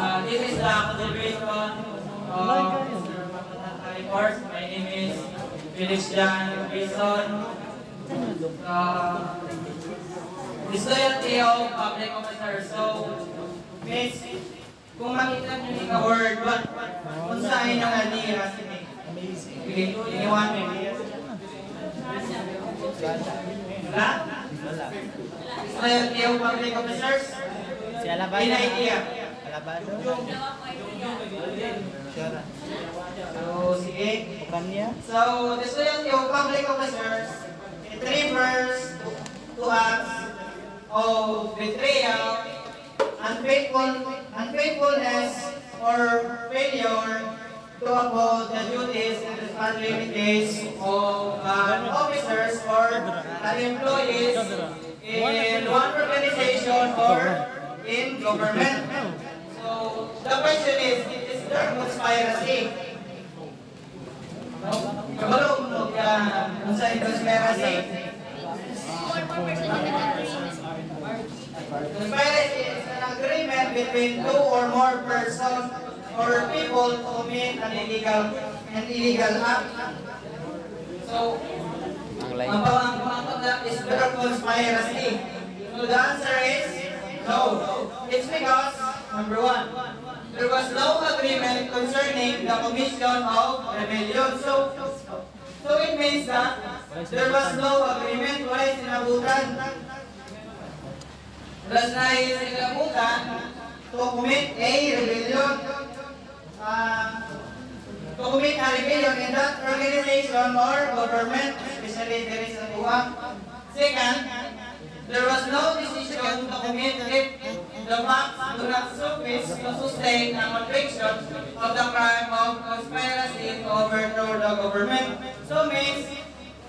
This is the contribution of Mr. Report. My name is Felix Jan Wilson. Disloyalty of public officers. So, miss, kung makita nyo yung word, kung saan yung alira, iniwan mo yung wala? Disloyalty of public officers? Si Alabado. Ina-idea. Alabado. So, sige. So, disloyalty of public officers, it refers to acts of betrayal, unfaithfulness, or failure to uphold the duties and responsibilities of officers or employees in one organization or in government. So, the question is there conspiracy? Kabalo mo kung sa conspiracy? Conspiracy is an agreement between two or more persons or people to commit an illegal act. So, ang pangangkot is there conspiracy? So the answer is no. It's because, number one, there was no agreement concerning the commission of rebellion. So it means that there was no agreement. Wala sinabutan. Plus na sinabutan to commit a rebellion. To commit a rebellion in that organization or government, especially there is a tuwang. Second, there was no decision to commit it. The facts do not suffice to sustain a conviction of the crime of conspiracy to overthrow the government. So means,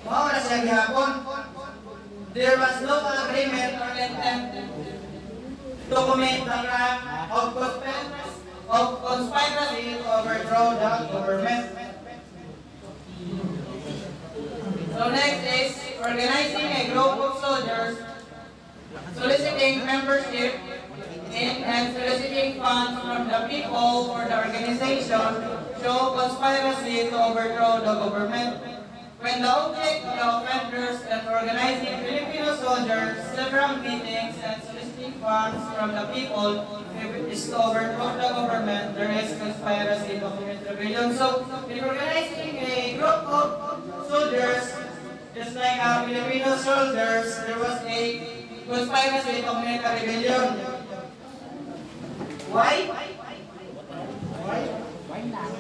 mao na siya gihapon. There was no agreement or intent to commit the crime of conspiracy to overthrow the government. So next is organizing a group of soldiers, soliciting membership and soliciting funds from the people for the organization show conspiracy to overthrow the government. When the object of the offenders and organizing Filipino soldiers, several meetings and soliciting funds from the people is to overthrow the government, there is conspiracy to commit rebellion. So, in organizing a group of soldiers, just like Filipino soldiers, there was a conspiracy to commit a rebellion. Why? Why not?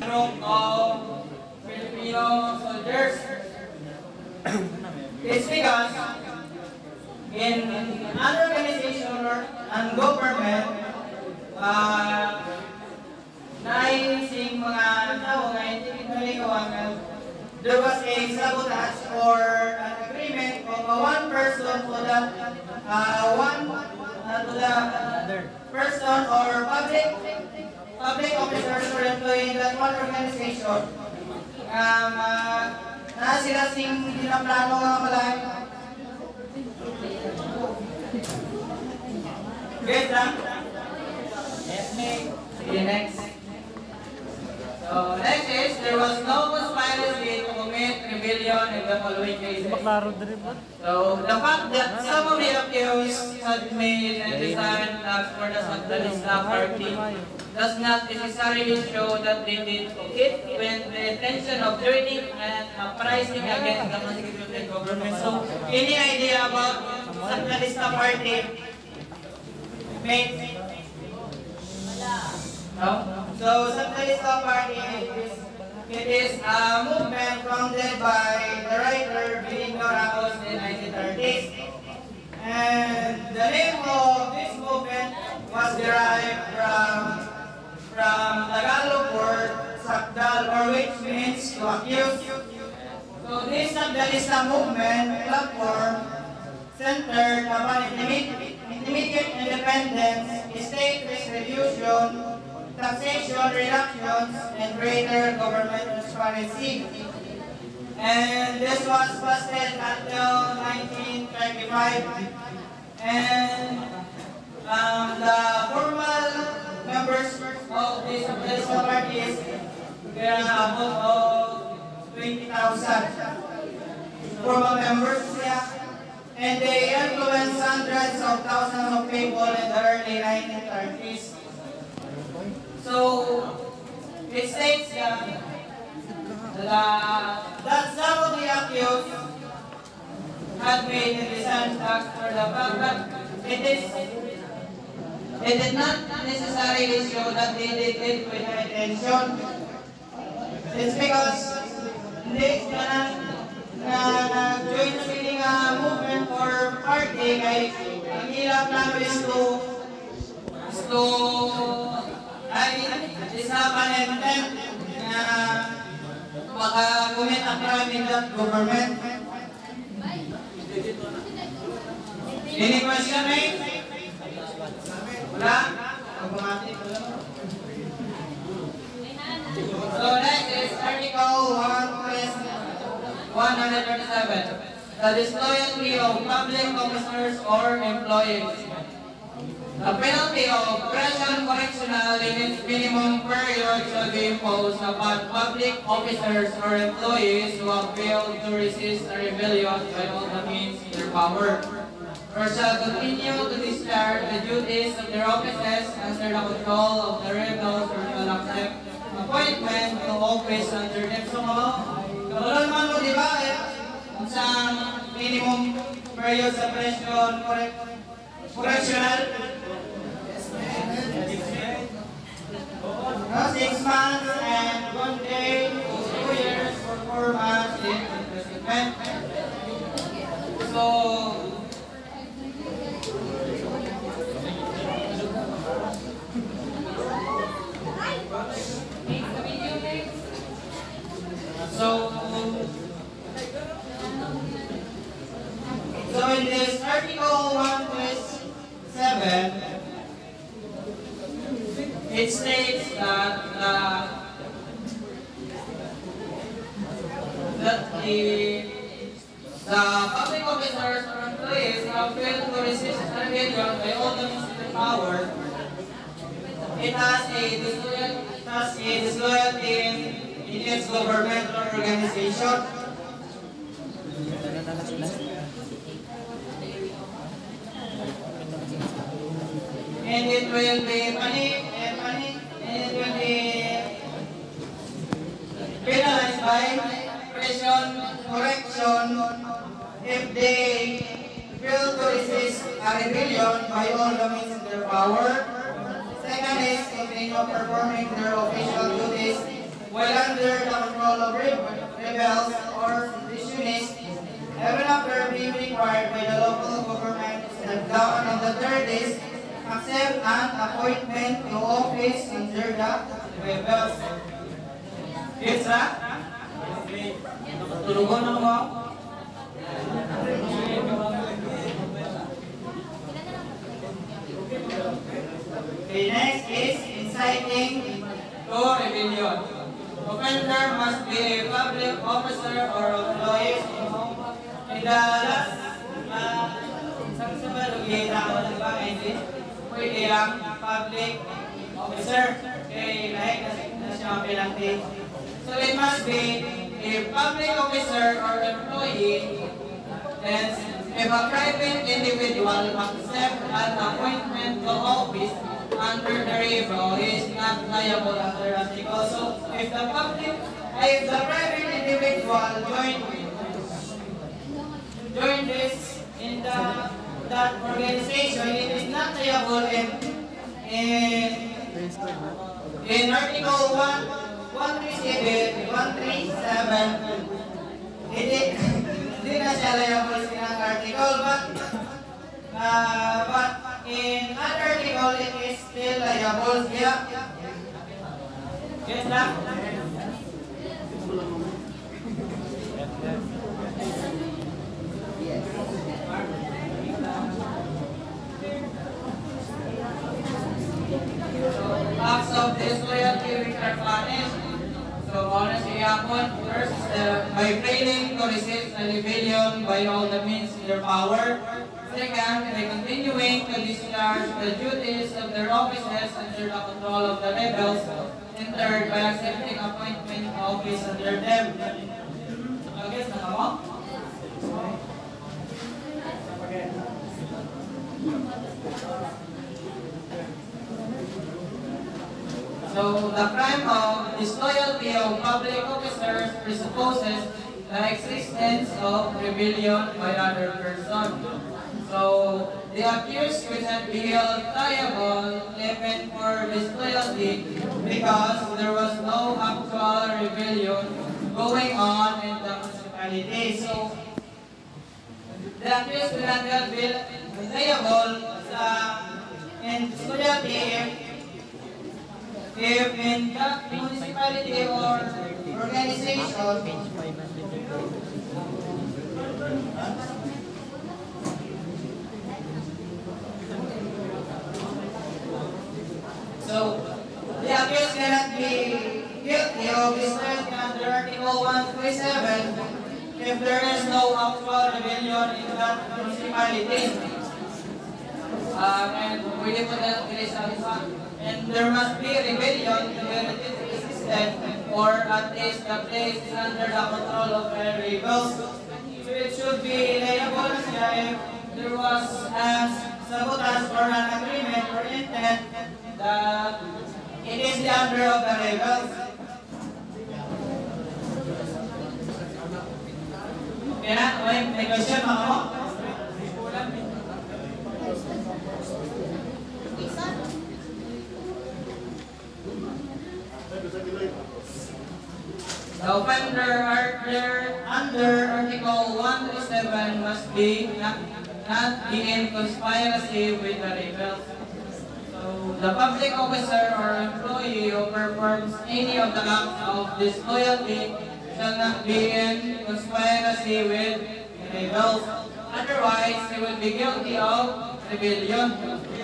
Group of Filipino soldiers. It's because in an organization or an government, naising mga tao na hindi kawangan, there was a sabotage or an agreement of one person to that to the person or public officers or employee in that one organization. Na sila sing pinaplano nga malay. Get lang? Yes, ma'am. Sige, next. So, next is, there was no conspiracy to commit rebellion in the following cases. So, the fact that some of the accused had made and designed acts for the Sandalista party does not necessarily show that they did it with the intention of joining and uprising against the constituted government. So, any idea about Sandalista party? Mate? No? So, Sandalista party is a movement founded by the writer Benigno Ramos in 1930s. And the name of this movement was derived from Tagalog word sakdal, or which means to accuse. So this Sandalista movement platform centered upon immediate independence, state distribution, taxation, pension reductions and greater government transparency. And this was lasted until 1935. And the formal members of this political parties were about 20,000 formal members. And they influenced hundreds of thousands of people in the early 1930s. So, it states that some of the accused had made a dissent after the fact that it did not necessarily show that they did it with intention. It's because they join sa movement or party kay ang hirap namin is have an intent na makakumit ang crime in that government. Any question, mate? Wala? So next is Article 137. The disloyalty of public officers or employees. The penalty of prison correctional in its minimum period shall be imposed upon public officers or employees who have failed to resist a rebellion by all the means in their power, or shall continue to discharge the duties of their offices under the control of the rebels, or shall accept appointment to office under them. So, kamulan man mo, di ba? Sa minimum period sa prison correctional. 6 months and 1 day, 2 years, or 4 months in imprisonment. So in this Article 127, it states that the public officers or employees have failed to resist rebellion by all the means in their power. It has a disloyalty in its governmental organization. And it will be penalized by prison correction if they fail to resist a rebellion by all the means in their power. Second is continue performing their official duties while under the control of rebels or secessionists, even after being required by the local government to step down. And the third is accept an appointment to office under the rebels. Yes, sir? Tulungan na mo. Okay, next is inciting to rebellion. Offender must be a public officer or employee. In the last, isang sabalugay tao na ba ngayon? Pwede ang public officer. Okay, like na siya penalty. So it must be a public officer or employee. Then, if a private individual accepts an appointment to office under the rebel, he is not liable under article. So, if the private individual join this in that organization, it is not liable in Article 137, hindi na siya liable sinang article, but in other article, it is still liable. Yeah. Yes, na? Acts of disloyalty penalty which are punished. So, honor siya upon first by failing to resist a rebellion by all the means in their power. Second, by continuing to discharge the duties of their offices under the control of the rebels. And third, by accepting appointment office under them. Okay, sa mo? So, the crime of disloyalty of public officers presupposes the existence of rebellion by other person. So, the accused will not be held liable even for disloyalty because there was no actual rebellion going on in the municipality. So, the accused will not be held liable in disloyalty if in the municipality or organization so the accused cannot be guilty of disloyalty under Article 127 if there is no actual rebellion in that municipality. And pwede po na and there must be rebellion to be resisted, or at least the place is under the control of the rebels. So it should be liable if there was sabotage or an agreement or intent that it is the under of the rebels. Kaya may question ako? The offender under Article 127 must be not be in conspiracy with the rebels. So the public officer or employee who performs any of the acts of disloyalty shall not be in conspiracy with the rebels. Otherwise, he will be guilty of rebellion,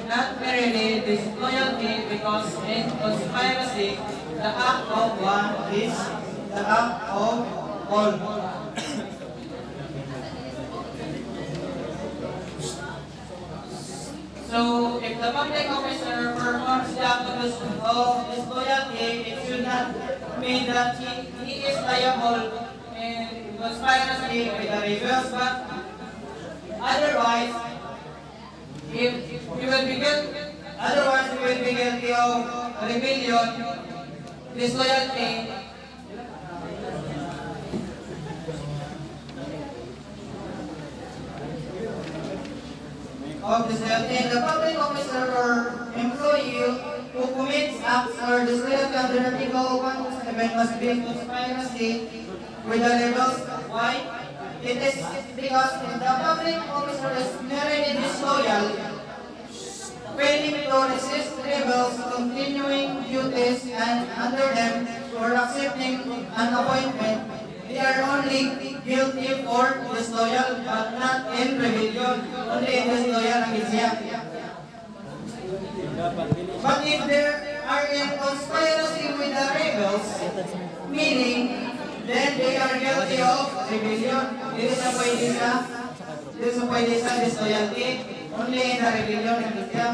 not merely disloyalty, because in conspiracy, the act of one is the act of all. So, if the public officer performs the act of disloyalty, it should not mean that he is liable in conspiracy with the rebels, but otherwise, if he will be guilty of rebellion, disloyalty, the public officer or employee who commits acts or disloyalty under Article 127 must be in conspiracy with the rebels. Why? It is because if the public officer is merely disloyal, failing to resist rebels, continuing duties and under them, or accepting an appointment, they are only guilty for disloyal but not in rebellion. Only in disloyal ang siya. But if they are in conspiracy with the rebels, meaning then they are guilty of rebellion. Dito sa pwede sa disloyalty, only in the rebellion ang siya.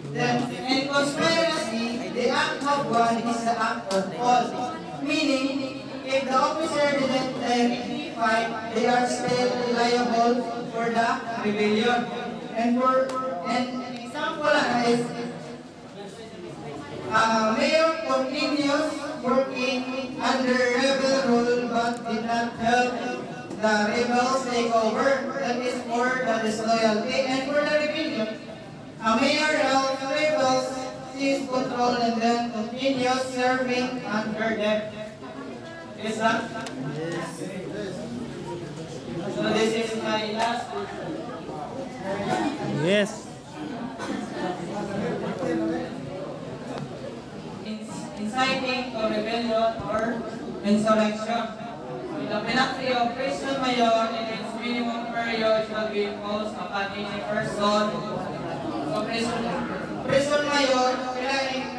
Then, in conspiracy, the act of one is the act of all. Meaning, if the officer didn't directly fight, they are still liable for the rebellion. And example is, Mayor continues working under rebel rule but did not help the rebels take over. That is for the disloyalty and for the rebellion. A mayor helps rebels seize control and then continues serving under them. Is that? Yes. So this is my last. Yes. Inciting to rebellion or insurrection. The penalty of prison mayor in its minimum period shall be imposed upon any person. So prison mayor, kailangan